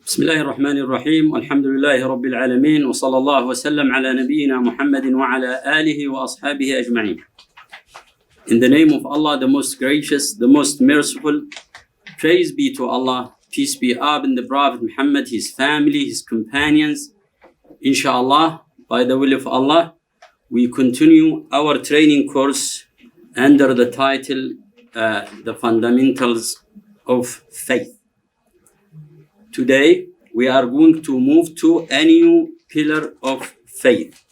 بسم الله الرحمن الرحيم والحمد لله رب العالمين وصلى الله وسلم على نبينا محمد وعلى آله وأصحابه أجمعين. In the name of Allah, the most gracious, the most merciful, praise be to Allah, peace be upon the Prophet Muhammad, his family, his companions. Inshallah, by the will of Allah, we continue our training course under the title, The Fundamentals of Faith. Today, we are going to move to a new pillar of faith.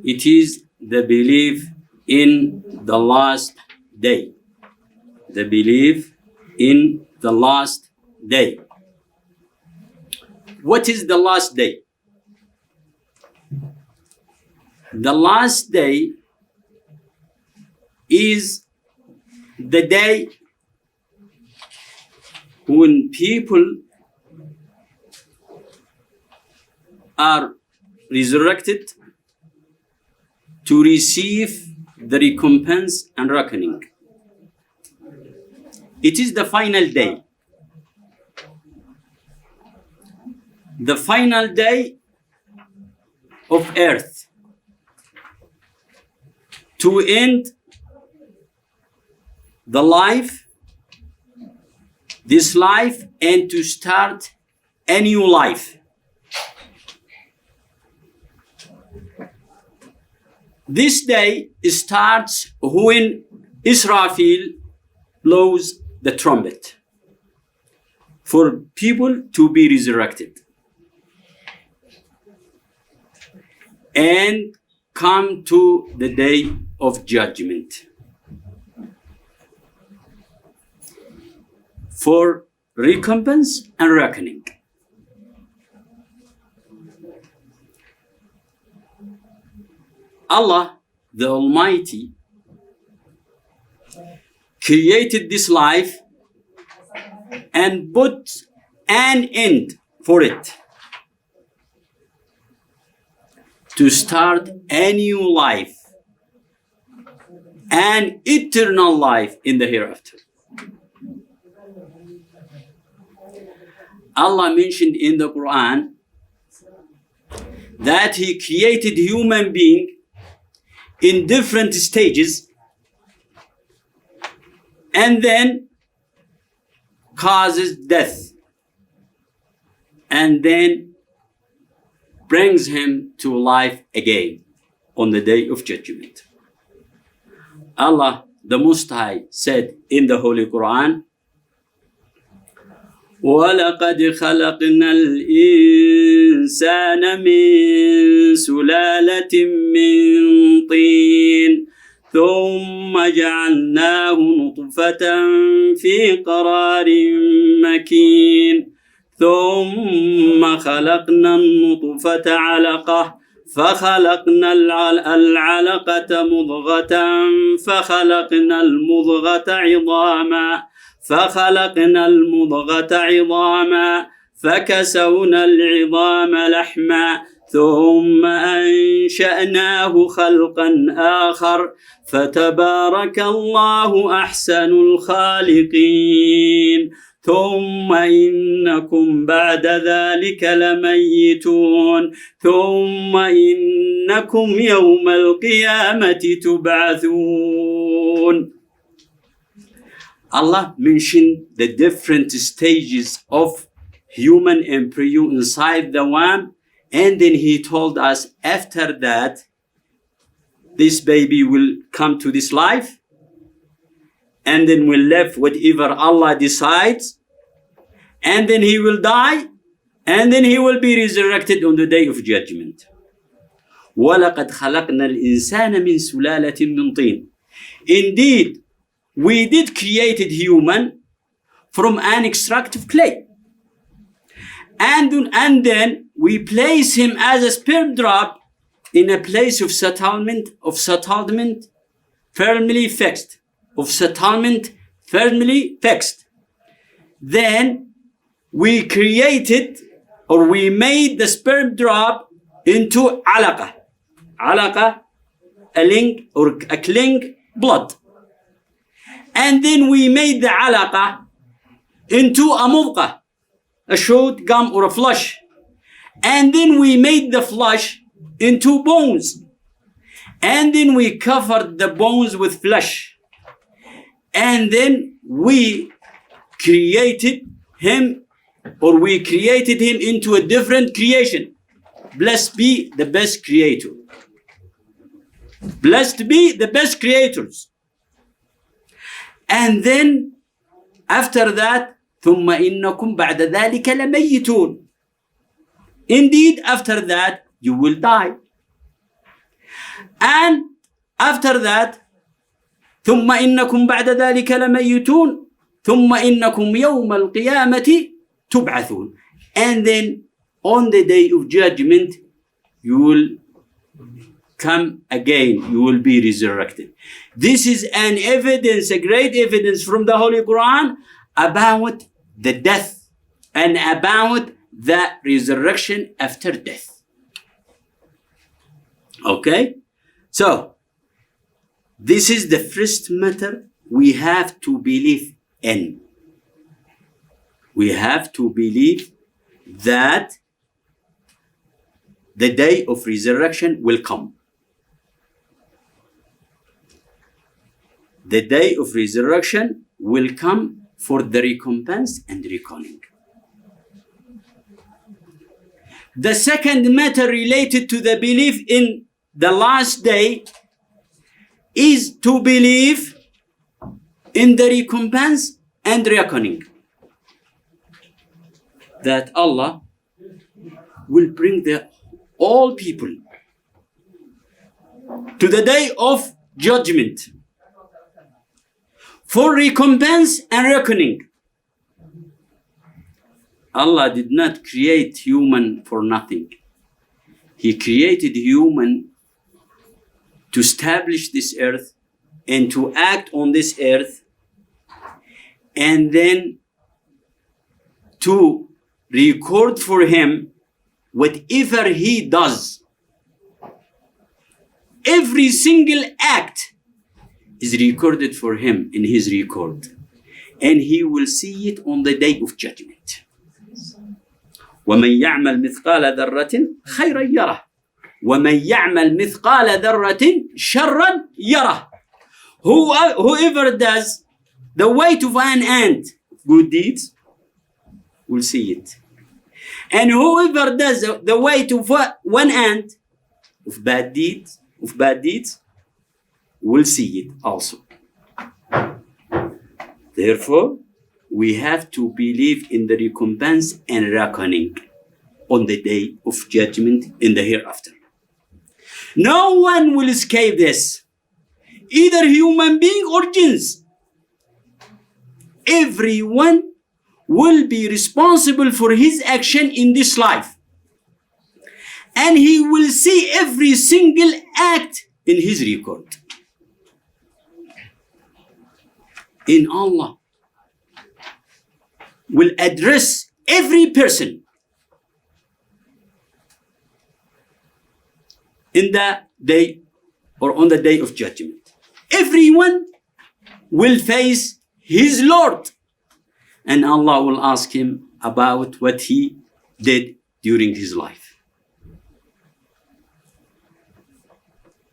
It is the belief in the last day. The belief in the last day. What is the last day? The last day is the day when people are resurrected to receive the recompense and reckoning. It is the final day. The final day of earth. To end the life, this life, and to start a new life. This day starts when Israfil blows the trumpet for people to be resurrected and come to the day of judgment for recompense and reckoning. Allah, the Almighty, created this life and put an end for it to start a new life, an eternal life in the hereafter. Allah mentioned in the Quran that He created human being in different stages and then causes death and then brings him to life again on the day of judgment. Allah, the Most High, said in the Holy Quran, وَلَقَدْ خَلَقْنَا الْإِنسَانَ مِنْ سُلَالَةٍ مِنْ طِينٍ ثُمَّ جَعَلْنَاهُ نُطْفَةً فِي قَرَارٍ مَكِينٍ ثُمَّ خَلَقْنَا النُّطْفَةَ عَلَقَةً فَخَلَقْنَا الْعَلَقَةَ مُضْغَةً فَخَلَقْنَا الْمُضْغَةَ عِظَامًا فخلقنا المضغة عظاما فكسونا العظام لحما ثم أنشأناه خلقا آخر فتبارك الله أحسن الخالقين ثم إنكم بعد ذلك لميتون ثم إنكم يوم القيامة تبعثون. Allah mentioned the different stages of human embryo inside the womb, and then He told us after that this baby will come to this life and then will live whatever Allah decides, and then he will die, and then he will be resurrected on the day of judgment. وَلَقَدْ خَلَقْنَا الْإِنسَانَ مِنْ سُلَالَةٍ مِنْ طِينٍ. Indeed, we did created human from an extractive clay. And then we place him as a sperm drop in a place of settlement, firmly fixed. Then we created, or we made the sperm drop into alaqa. Alaqa, a link or a cling blood. And then we made the alaqa into a mudqa, a short gum or a flesh. And then we made the flesh into bones. And then we covered the bones with flesh. And then we created him into a different creation. Blessed be the best creator. Blessed be the best creators. And then after that, ثم إنكم بعد ذلك لميتون. Indeed, after that, you will die. And after that, ثم إنكم بعد ذلك لميتون ثم إنكم يوم القيامة تبعثون. And then on the day of judgment, you will come again, you will be resurrected. This is an evidence, a great evidence from the Holy Quran about the death and about the resurrection after death. Okay? So, this is the first matter we have to believe in. We have to believe that the day of resurrection will come. The day of resurrection will come for the recompense and reckoning. The second matter related to the belief in the last day is to believe in the recompense and reckoning. That Allah will bring all people to the day of judgment for recompense and reckoning. Allah did not create human for nothing. He created human to establish this earth and to act on this earth, and then to record for him whatever he does. Every single act is recorded for him in his record, and he will see it on the day of judgment. وَمَنْ يَعْمَلْ مِثْقَالَ ذَرَّةٍ خَيْرًا يَرَهُ وَمَنْ يَعْمَلْ مِثْقَالَ ذَرَّةٍ شَرًّا يَرَهُ. Whoever does the weight of an ant, good deeds, will see it. And whoever does the weight of one ant, of bad deeds, will see it also. Therefore, we have to believe in the recompense and reckoning on the day of judgment in the hereafter. No one will escape this, either human being or jinns. Everyone will be responsible for his action in this life, and he will see every single act in his record. In Allah will address every person in the day or on the day of judgment. Everyone will face his Lord, and Allah will ask him about what he did during his life.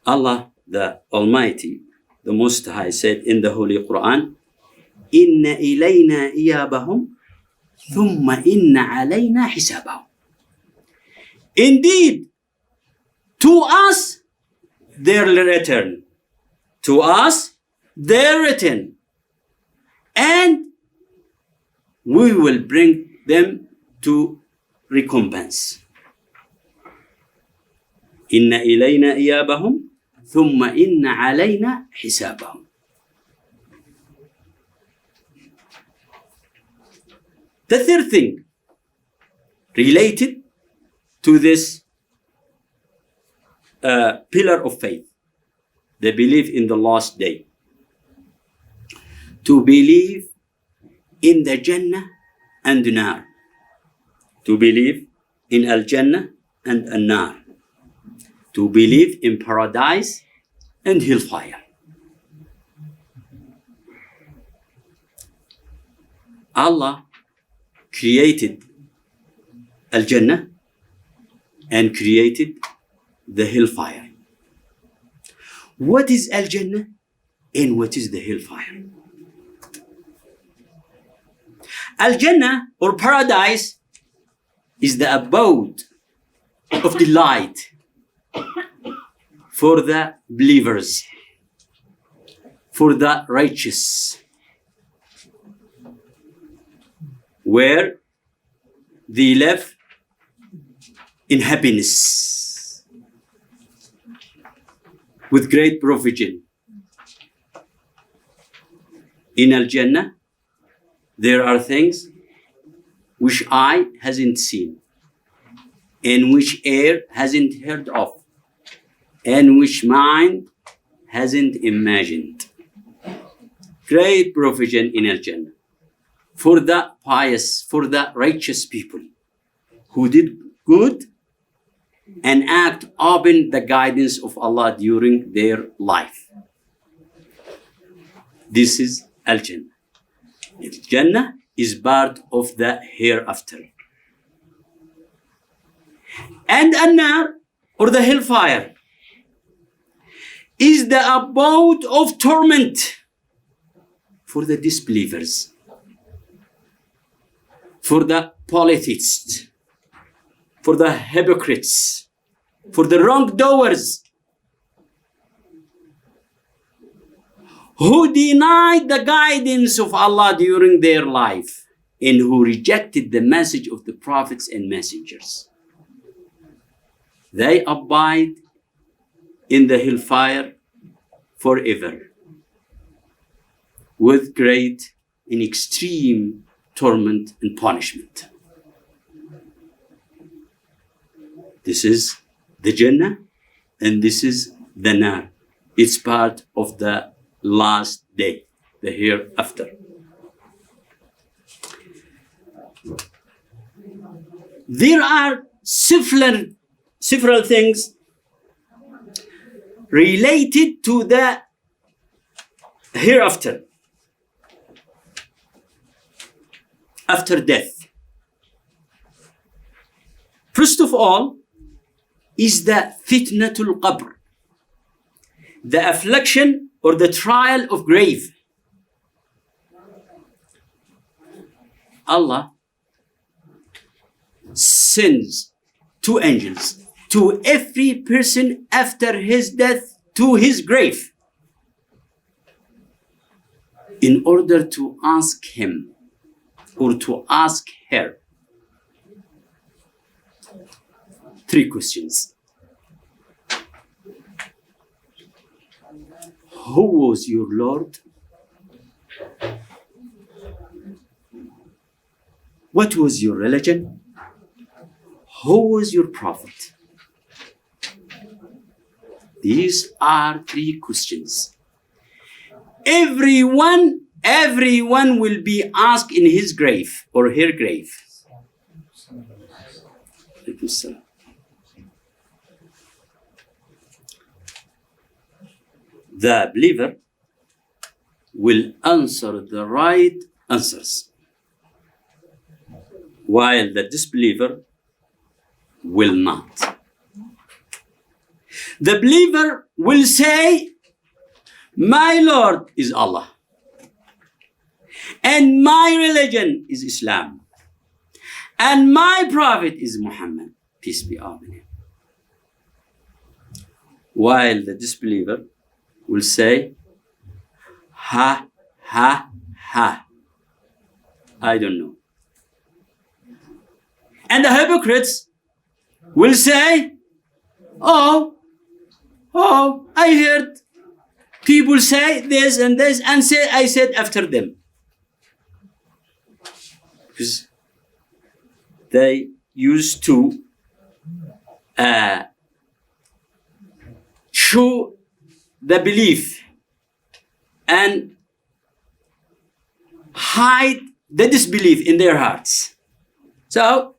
Allah, the Almighty, the Most High, said in the Holy Quran, "Inna ilayna iyabahum, thumma inna alayna hisabahum." Indeed, to us their return. To us their return. And we will bring them to recompense. Inna ilayna iyabahum, thumma inna alayna hisabahum. The third thing related to this pillar of faith, the belief in the last day. To believe in the Jannah and Nar. To believe in Al-Jannah and An-Nar. To believe in paradise and hellfire. Allah created Al-Jannah and created the hellfire. What is Al-Jannah and what is the hellfire? Al-Jannah or paradise is the abode of delight for the believers, for the righteous, where they live in happiness with great provision. In Al-Jannah, there are things which eye hasn't seen, and which ear hasn't heard of, and which mind hasn't imagined. Great provision in Al-Jannah for the pious, for the righteous people who did good and act upon the guidance of Allah during their life. This is Al-Jannah. Al-Jannah is part of the hereafter. And An-Nar, or the hellfire, is the abode of torment for the disbelievers, for the polytheists, for the hypocrites, for the wrongdoers who denied the guidance of Allah during their life and who rejected the message of the prophets and messengers. They abide in the hellfire forever with great and extreme torment and punishment. This is the Jannah and this is the Nar. It's part of the last day, the hereafter. There are several things related to the hereafter, after death. First of all is the fitnatul qabr, the affliction or the trial of grave. Allah sends two angels to every person after his death to his grave in order to ask him or to ask her three questions. Who was your Lord? What was your religion? Who was your prophet? These are three questions. Everyone will be asked in his grave or her grave. The believer will answer the right answers, while the disbeliever will not. The believer will say, my Lord is Allah, and my religion is Islam, and my prophet is Muhammad, peace be upon him. While the disbeliever will say, ha, ha, ha, I don't know. And the hypocrites will say, oh, I heard people say this and this, and I said after them. Because they used to show the belief and hide the disbelief in their hearts. So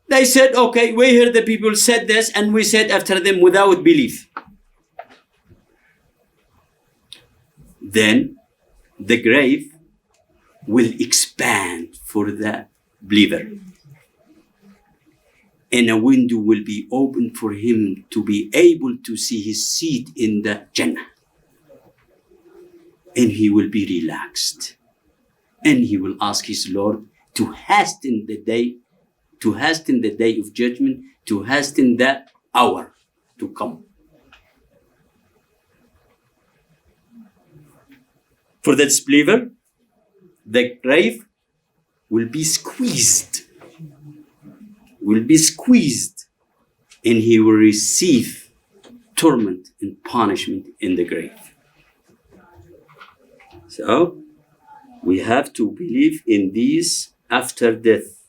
they said, okay, we heard the people said this and we said after them without belief. Then the grave will expand for the believer. and a window will be open for him to be able to see his seat in the Jannah. And he will be relaxed. And he will ask his Lord to hasten the day of judgment, to hasten the hour to come. For the disbeliever, the grave will be squeezed, and he will receive torment and punishment in the grave. So, we have to believe in these after death.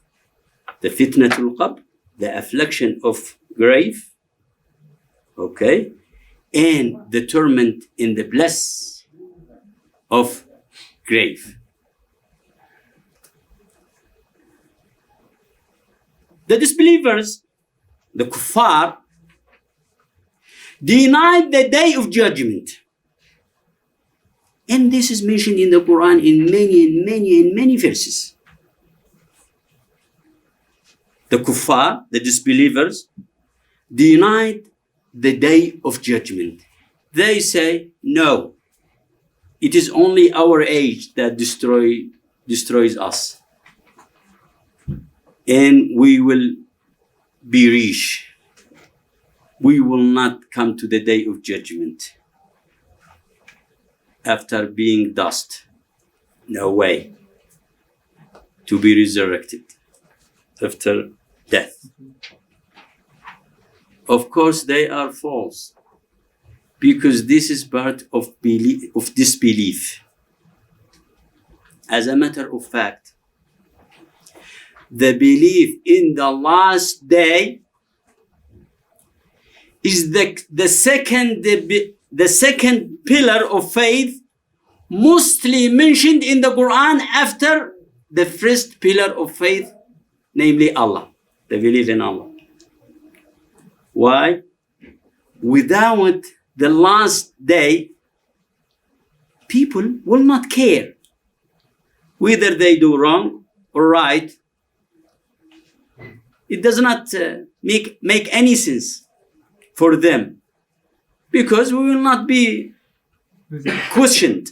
The fitnatul qabr, the affliction of grave, okay, and the torment in the bliss of grave. The disbelievers, the kuffar, denied the day of judgment. And this is mentioned in the Quran in many verses. The kuffar, the disbelievers, denied the day of judgment. They say, no, it is only our age that destroys us. And we will be rich. We will not come to the day of judgment after being dust. No way to be resurrected after death. Of course, they are false, because this is part of disbelief. As a matter of fact, the belief in the last day is the second pillar of faith, mostly mentioned in the Quran after the first pillar of faith, namely Allah, the belief in Allah. Why? Without the last day, people will not care whether they do wrong or right. It does not make any sense for them, because we will not be questioned.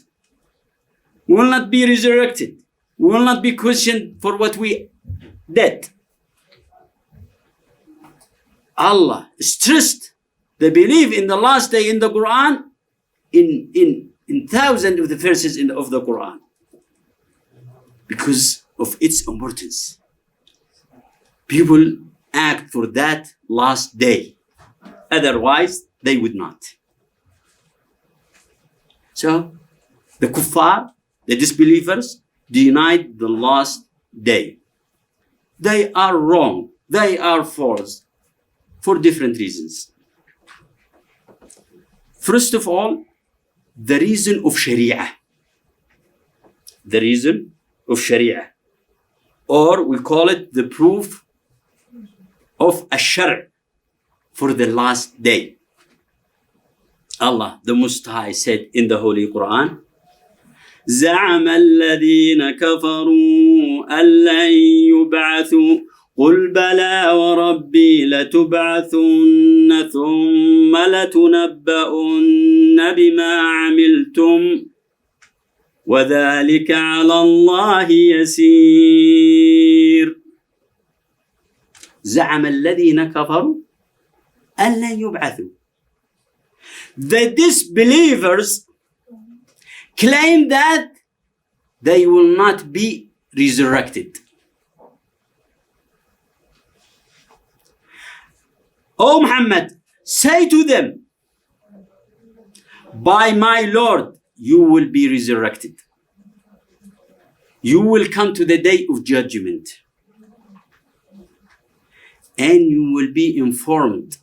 We will not be resurrected. We will not be questioned for what we did. Allah stressed the belief in the last day in the Quran in thousands of the verses of the Quran, because of its importance. People act for that last day. Otherwise, they would not. So, the kuffar, the disbelievers, denied the last day. They are wrong. They are false for different reasons. First of all, the reason of Sharia. The reason of Sharia. Or we call it the proof of Ash-Shar' for the last day. Allah, the Most High, said in the Holy Quran, زعم الذين كفروا أن لن يبعثوا قل بلى وربي لتبعثن ثم لتنبؤن بما عملتم وذلك على الله يسير. زعم الذين كفروا أن لن يبعثوا. The disbelievers claim that they will not be resurrected. O Muhammad, say to them, by my Lord, you will be resurrected. You will come to the day of judgment, and you will be informed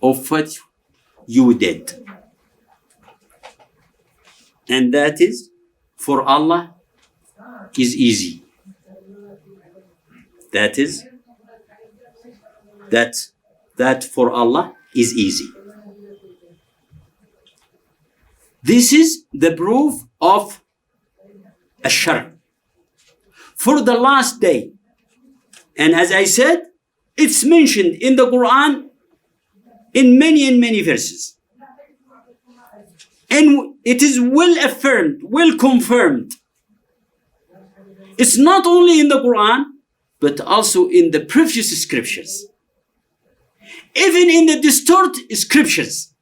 of what you did. And that is, for Allah, is easy. That for Allah is easy. This is the proof of Ash-Shar' for the last day. And as I said, It's mentioned in the Quran in many and many verses. And it is well affirmed, well confirmed. It's not only in the Quran, but also in the previous scriptures. Even in the distorted scriptures,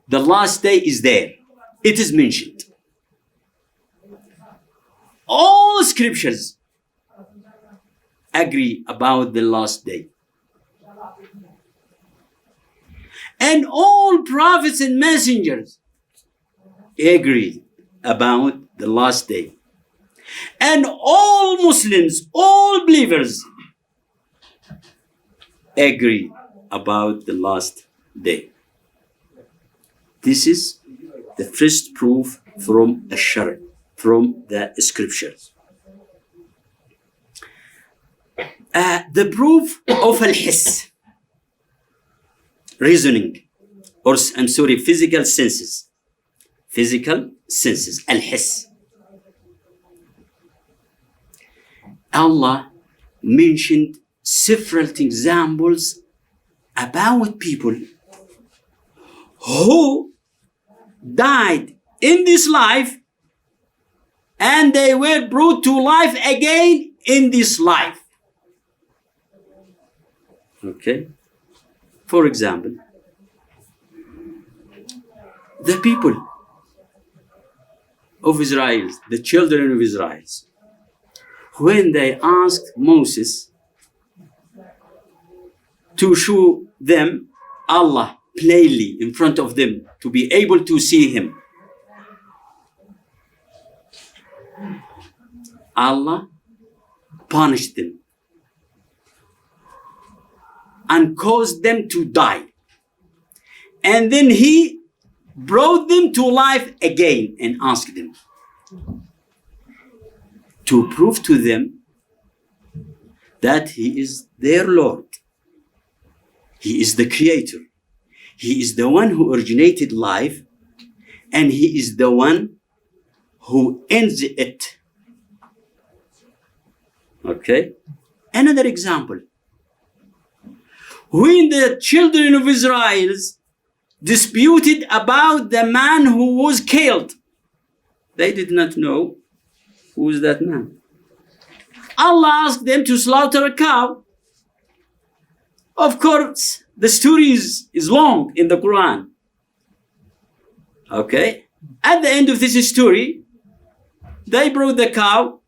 the last day is there. It is mentioned. All scriptures agree about the last day. And all prophets and messengers agree about the last day. And all Muslims, all believers agree about the last day. This is the first proof from Ash-Shar', from the scriptures. The proof of al-hiss, reasoning, or physical senses. Physical senses, al-hiss. Allah mentioned several examples about people who died in this life and they were brought to life again in this life. Okay? For example, the people of Israel, the children of Israel, when they asked Moses to show them Allah plainly in front of them, to be able to see him, Allah punished them and caused them to die. And then he brought them to life again and asked them to prove to them that he is their Lord. He is the creator. He is the one who originated life, and he is the one who ends it. Okay? Another example. When the children of Israel disputed about the man who was killed, they did not know who is that man. Allah asked them to slaughter a cow. Of course, the story is long in the Quran. Okay? At the end of this story, they brought the cow,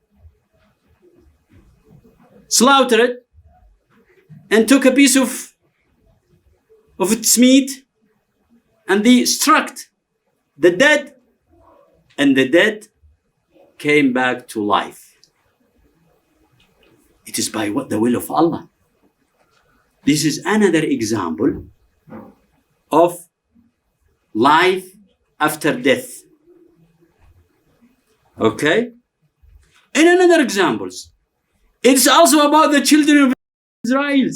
slaughtered it, and took a piece of its meat, and they struck the dead, and the dead came back to life. It is by what the will of Allah. This is another example of life after death. Okay? And another examples. It's also about the children of Israel.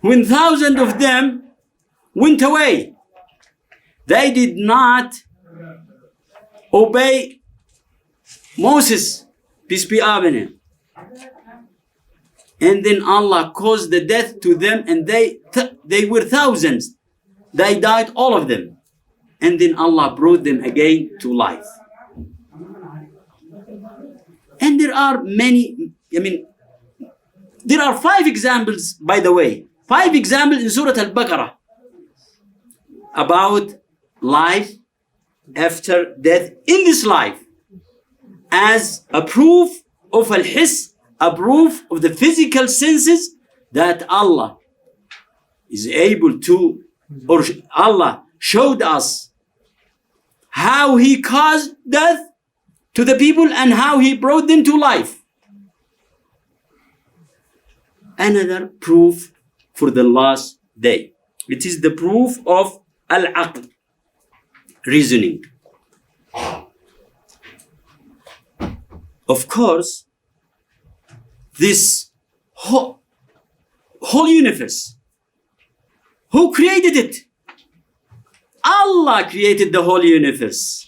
When thousands of them went away, they did not obey Moses, peace be upon him. And then Allah caused the death to them, and they were thousands. They died, all of them. And then Allah brought them again to life. And there are many, there are 5 examples, by the way. 5 examples in Surah Al-Baqarah about life after death in this life, as a proof of al-hiss, a proof of the physical senses that Allah is able to, or Allah showed us how he caused death to the people and how he brought them to life. Another proof for the last day. It is the proof of al-aql, reasoning. Of course, this whole universe, who created it? Allah created the whole universe.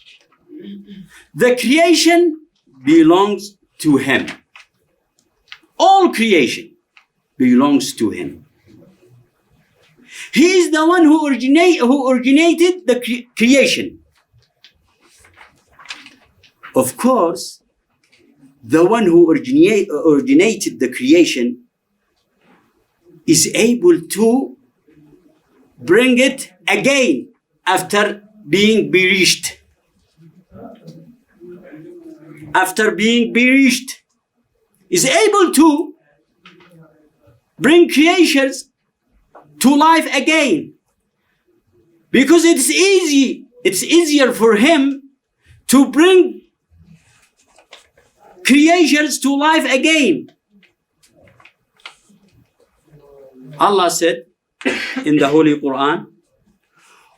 The creation belongs to him. All creation belongs to him. He is the one who originated the creation. Of course, the one who originated the creation is able to bring it again after being perished. After being perished, is able to bring creations to life again. Because it's easier for him to bring creations to life again. Allah said in the Holy Quran,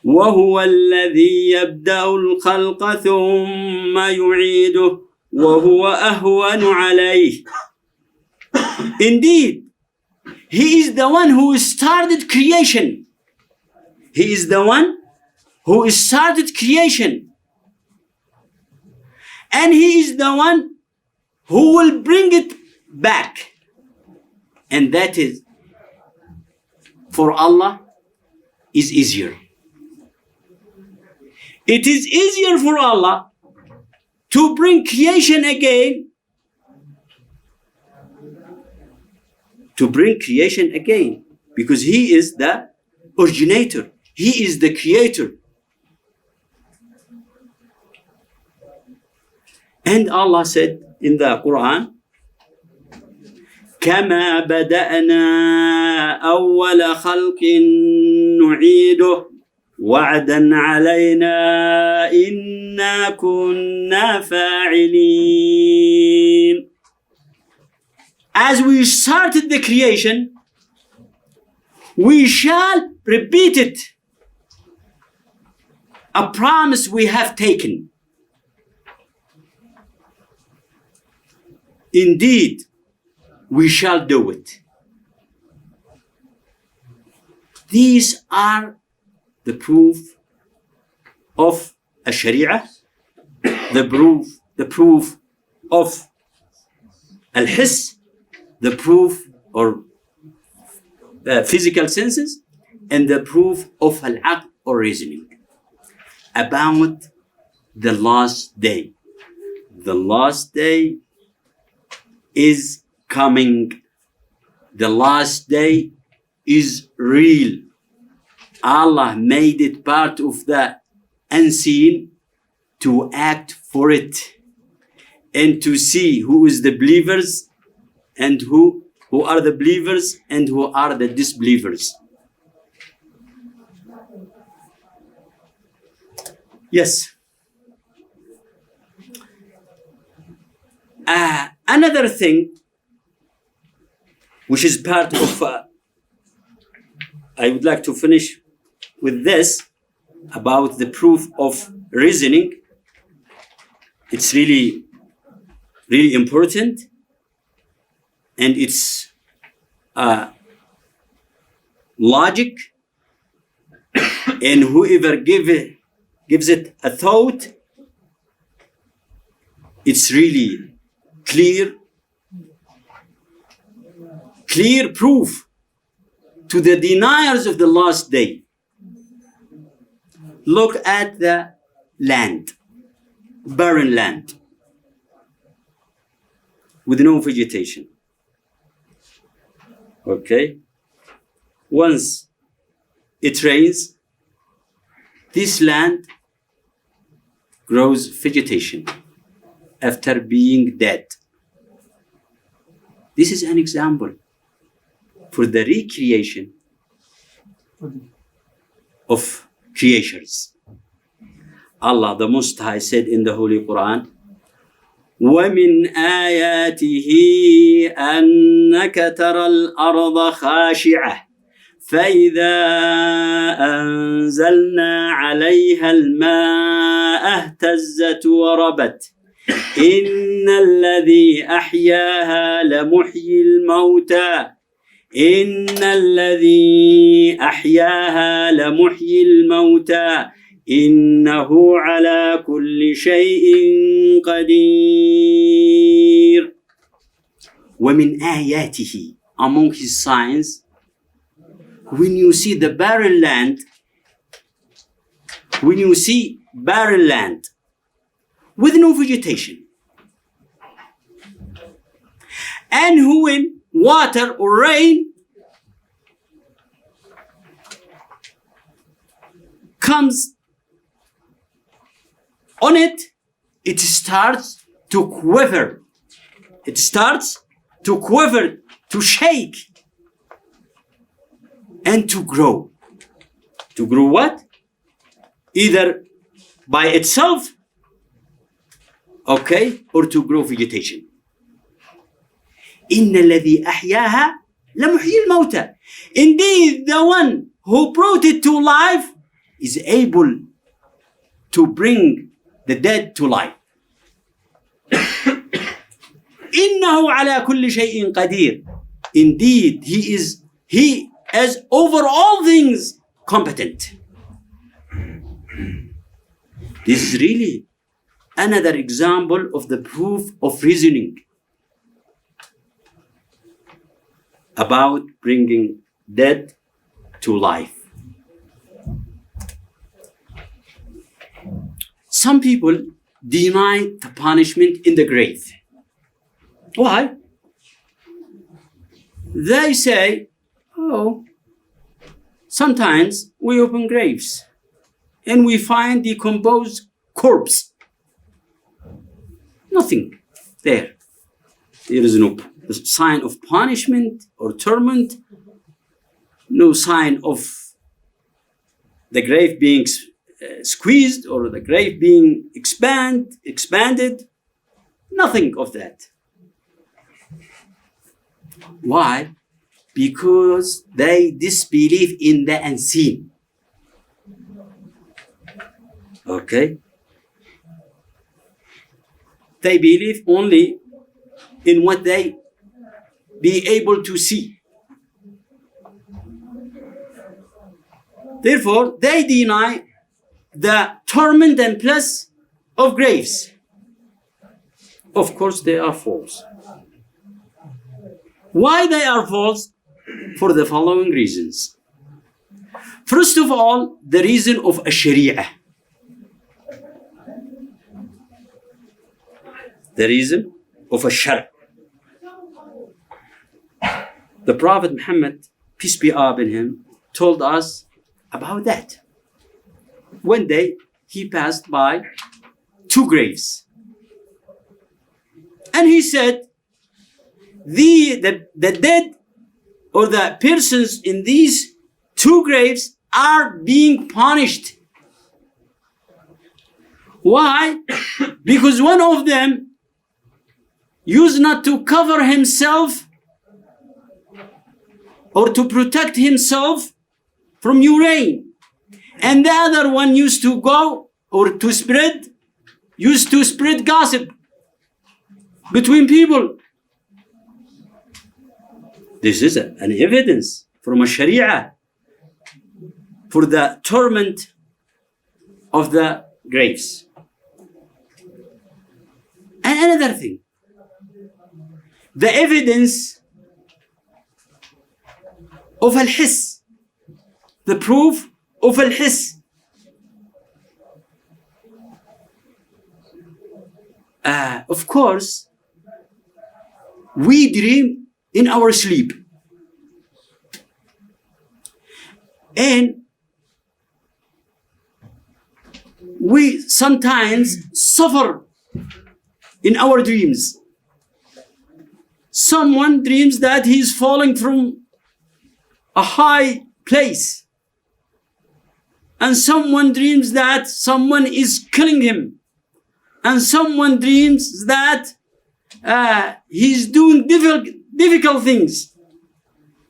وَهُوَ الَّذِي يَبْدَأُ الْخَلْقَ ثُمَّ يُعِيدُهُ وَهُوَ أَهْوَنُ عَلَيْهِ. Indeed, He is the one who started creation. He is the one who started creation. And He is the one who will bring it back. And that is, for Allah, is easier. It is easier for Allah to bring creation again, because He is the originator. He is the creator. And Allah said in the Quran, كَمَا بَدَأْنَا أَوَّلَ خَلْقٍ نُعِيدُهُ وَعْدًا عَلَيْنَا إِنَّا كُنَّا فَاعِلِينَ. As we started the creation, we shall repeat it. A promise we have taken. Indeed, we shall do it. These are the proof of a Sharia, the proof of al-hiss, the proof or physical senses, and the proof of al-aql or reasoning about the last day. The last day is coming. The last day is real. Allah made it part of the unseen to act for it and to see who is the believers and who are the believers and who are the disbelievers. Yes. Another thing which is part of, I would like to finish with this about the proof of reasoning. It's really, really important, and it's logic, and whoever gives it a thought, it's really clear proof to the deniers of the last day. Look at the land, barren land, with no vegetation. Okay? Once it rains, this land grows vegetation after being dead. This is an example for the recreation of creatures. Allah the Most High said in the Holy Quran, وَمِنْ آيَاتِهِ أَنَّكَ تَرَى الْأَرْضَ خَاشِعَةً فَإِذَا أَنزَلْنَا عَلَيْهَا الْمَاءَ اهْتَزَّتْ وَرَبَتْ إِنَّ الَّذِي أَحْيَاهَا لَمُحْيِي الْمَوْتَى إِنَّهُ عَلَى كُلِّ شَيْءٍ قَدِيرٌ. وَمِنْ آيَاتِهِ, among his signs, when you see the barren land, with no vegetation, and when water or rain comes on it, it starts to quiver. It starts to quiver, to shake, and to grow. To grow what? Either by itself, okay, or to grow vegetation. إن الذي أحياها لمحيي الموتى. Indeed, the one who brought it to life is able to bring the dead to life. إنه على كل شيء قدير. Indeed, he is over all things competent. This is really another example of the proof of reasoning about bringing dead to life. Some people deny the punishment in the grave. Why? They say, oh, sometimes we open graves and we find decomposed corpse. Nothing there. There is no sign of punishment or torment, no sign of the grave being squeezed or the grave being expanded. Nothing of that. Why? Because they disbelieve in the unseen. Okay? They believe only in what they be able to see. Therefore, they deny the torment and bliss of graves. Of course, they are false. Why they are false? For the following reasons. First of all, the reason of a sharia. The reason of a shar. The Prophet Muhammad, peace be upon him, told us about that. One day, he passed by two graves. And he said, the dead or the persons in these two graves are being punished. Why? Because one of them used not to cover himself or to protect himself from rain. And the other one used to go or to spread gossip between people. This is an evidence from a sharia for the torment of the graves. And another thing, the evidence of al-hiss, the proof of al-hiss. Of course, we dream in our sleep. And we sometimes suffer in our dreams. Someone dreams that he is falling from a high place. And someone dreams that someone is killing him. And someone dreams that he's doing difficult things,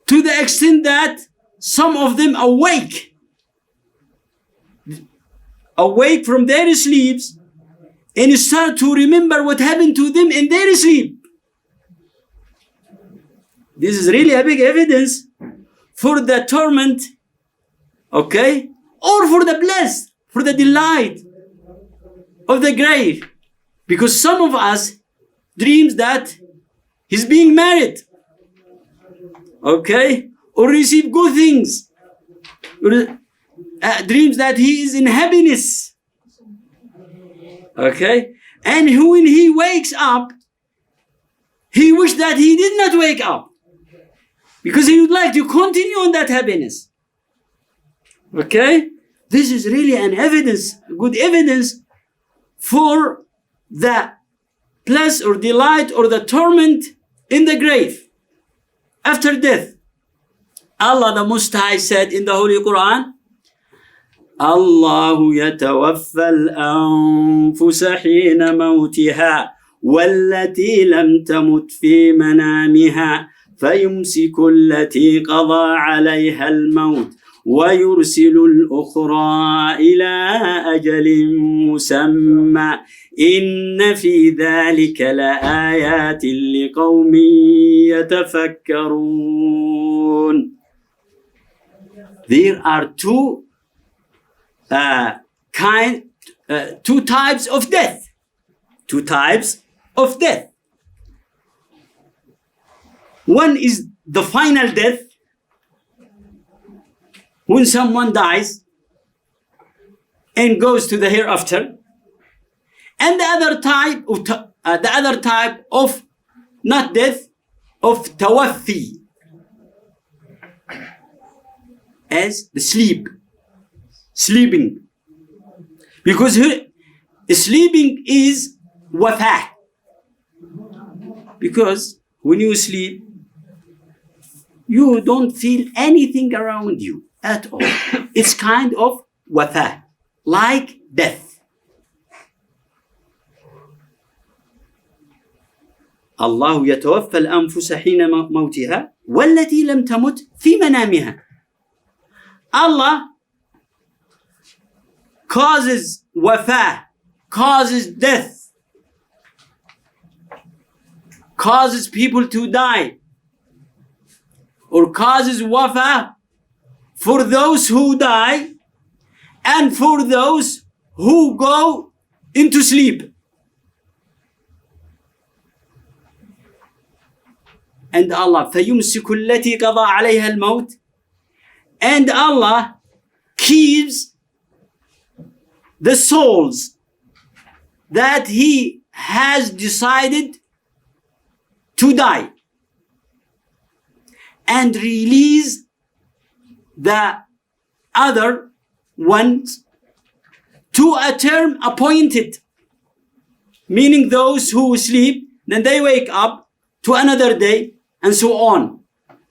to the extent that some of them awake from their sleeps and start to remember what happened to them in their sleep. This is really a big evidence for the torment, okay, or for the bliss, for the delight of the grave. Because some of us dreams that he's being married, okay, or receive good things, dreams that he is in happiness, okay, and when he wakes up, he wished that he did not wake up because he would like to continue on that happiness. Okay, this is really an evidence, good evidence for the bliss or delight or the torment in the grave after death. Allah the Most High said in the Holy Quran, Allahu yatawaffa al-anfusa hina mawtiha wallati lam tamut fi manamiha fayumsiku allati qada alayha al-maut ويرسل الأخرى إلى أجل مسمى إن في ذلك لآيات لقوم يتفكرون. There are two types of death. Two types of death. One is the final death, when someone dies and goes to the hereafter, and the other type of not death, of tawaffi, as the sleeping, because sleeping is wafa, because when you sleep you don't feel anything around you at all. It's kind of wafa, like death. الله يتوفى الأنفس حين موتها والتي لم تمت في منامها. Allah causes wafa, causes death, causes people to die, or causes wafa for those who die and for those who go into sleep. And Allah فَيُمْسِكُ الَّتِي قَضَى عَلَيْهَا الْمَوْتِ, and Allah keeps the souls that He has decided to die, and release the other ones to a term appointed, meaning those who sleep, then they wake up to another day, and so on,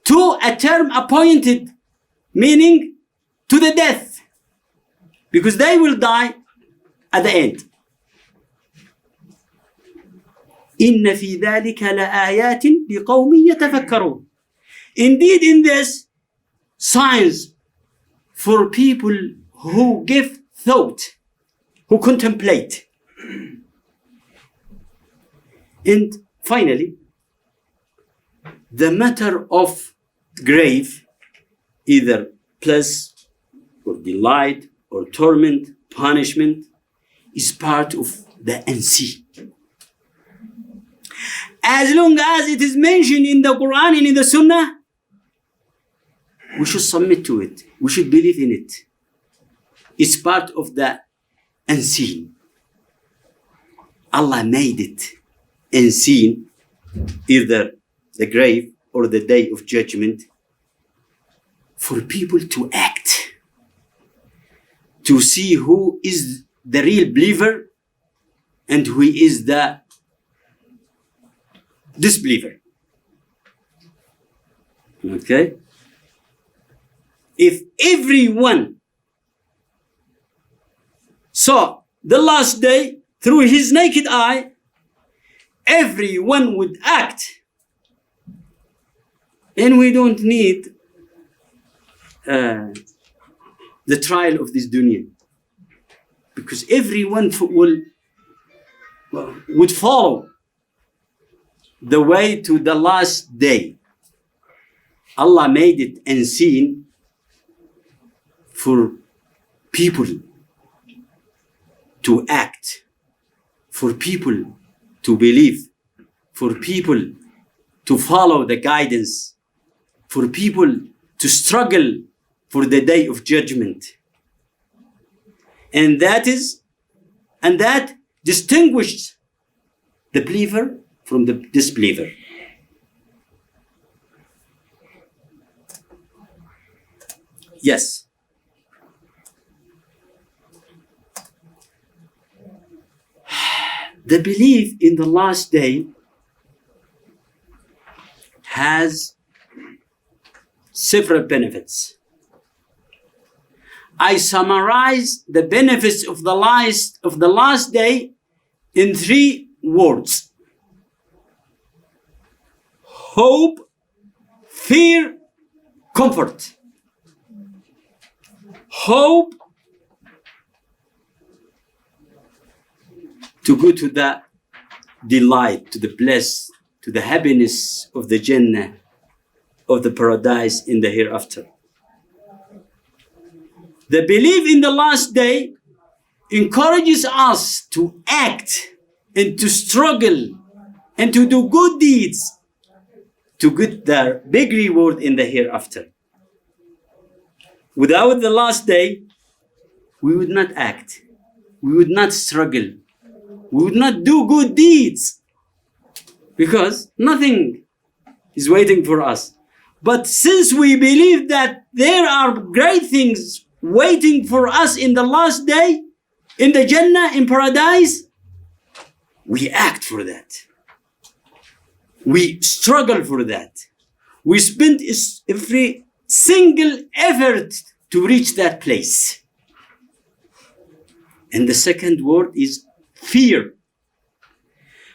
to a term appointed, meaning to the death, because they will die at the end. إِنَّ فِي ذَلِكَ لَآيَاتٍ لِقَوْمٍ يَتَفَكَّرُونَ. Indeed, in this, signs for people who give thought, who contemplate. And finally, the matter of grave, either bliss or delight or torment, punishment, is part of the unseen. As long as it is mentioned in the Quran and in the Sunnah, we should submit to it. We should believe in it. It's part of the unseen. Allah made it unseen, either the grave or the day of judgment, for people to act, to see who is the real believer and who is the disbeliever. Okay? If everyone saw the last day through his naked eye, everyone would act. And we don't need the trial of this dunya, because everyone would follow the way to the last day. Allah made it unseen for people to act, for people to believe, for people to follow the guidance, for people to struggle for the day of judgment. And that distinguished the believer from the disbeliever. Yes. The belief in the last day has several benefits. I summarize the benefits of the last day in 3 words: hope, fear, comfort. Hope to go to the delight, to the bliss, to the happiness of the Jannah, of the paradise in the hereafter. The belief in the last day encourages us to act and to struggle and to do good deeds to get the big reward in the hereafter. Without the last day, we would not act, we would not struggle, we would not do good deeds, because nothing is waiting for us. But since we believe that there are great things waiting for us in the last day, in the Jannah, in paradise, we act for that. We struggle for that. We spend every single effort to reach that place. And the second word is fear.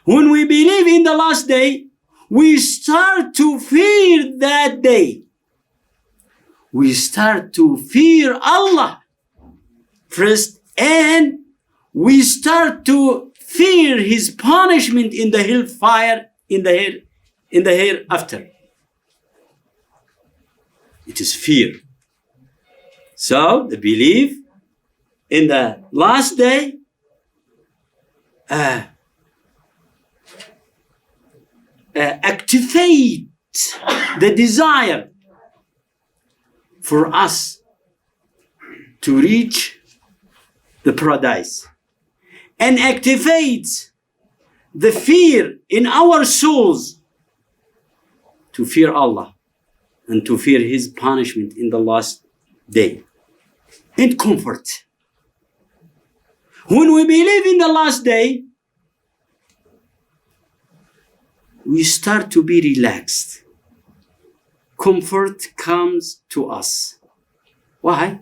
When we believe in the last day, we start to fear that day. We start to fear Allah first, and we start to fear His punishment in the hellfire, in the hereafter. It is fear. So the belief in the last day activate the desire for us to reach the paradise, and activates the fear in our souls to fear Allah and to fear His punishment in the last day. And comfort. When we believe in the last day, we start to be relaxed. Comfort comes to us. Why?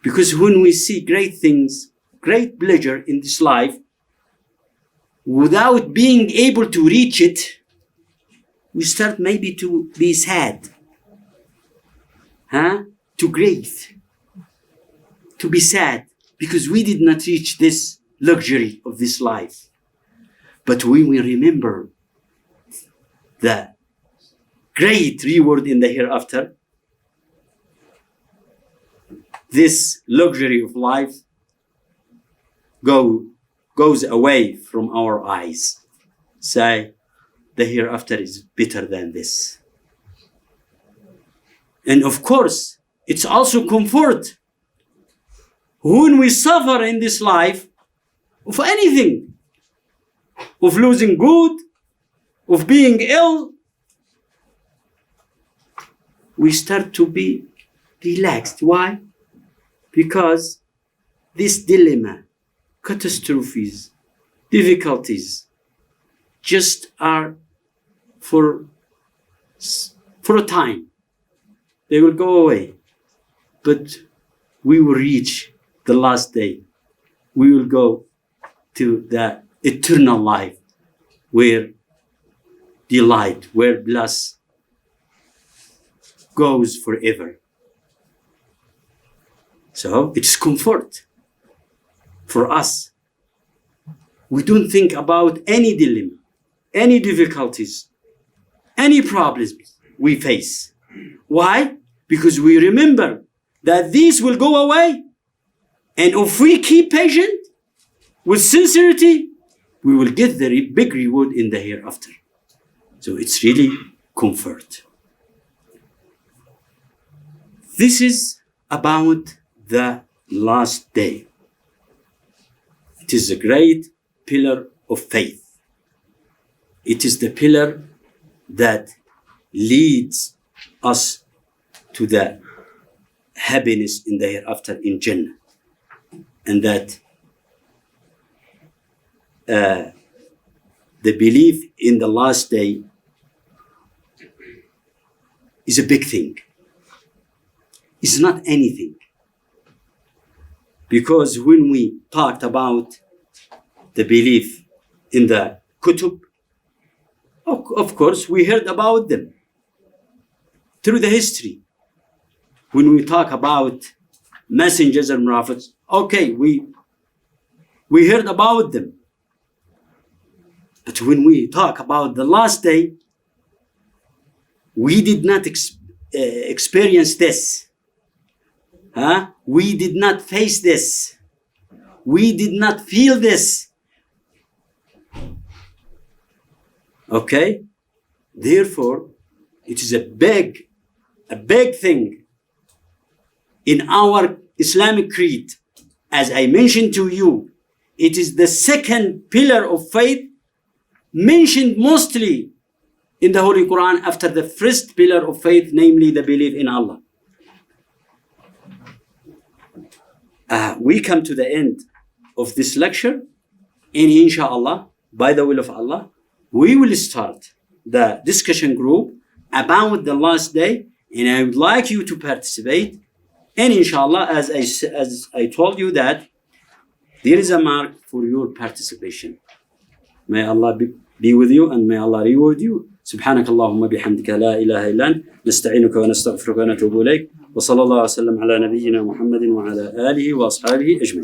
Because when we see great things, great pleasure in this life, without being able to reach it, we start maybe to be sad, to grieve, to be sad, because we did not reach this luxury of this life. But when we remember the great reward in the hereafter, this luxury of life goes away from our eyes. Say, the hereafter is better than this. And of course, it's also comfort. When we suffer in this life of anything, of losing good, of being ill, we start to be relaxed. Why? Because this dilemma, catastrophes, difficulties, just are for a time. They will go away. But we will reach the last day. We will go to the eternal life, where delight, where bliss goes forever. So it's comfort for us. We don't think about any dilemma, any difficulties, any problems we face. Why? Because we remember that these will go away, and if we keep patient with sincerity, we will get the big reward in the hereafter. So it's really comfort. This is about the last day. It is a great pillar of faith. It is the pillar that leads us to the happiness in the hereafter in Jannah. And that the belief in the last day is a big thing. It's not anything. Because when we talked about the belief in the kutub, of course, we heard about them through the history. When we talk about messengers and prophets, okay, we heard about them. But when we talk about the last day, we did not experience this. We did not face this. We did not feel this. Okay? Therefore, it is a big thing in our Islamic creed. As I mentioned to you, it is the second pillar of faith mentioned mostly in the Holy Quran after the first pillar of faith, namely the belief in Allah. We come to the end of this lecture, and inshallah, by the will of Allah, we will start the discussion group about the last day, and I would like you to participate. And inshallah, as I told you that there is a mark for your participation. May Allah be with you and may Allah reward you. سبحانك اللهم بحمدك لا إله إلا أنت نستعينك ونستغفرك ونتوب إليك وصلى الله وسلم على نبينا محمد وعلى آله وأصحابه أجمعين.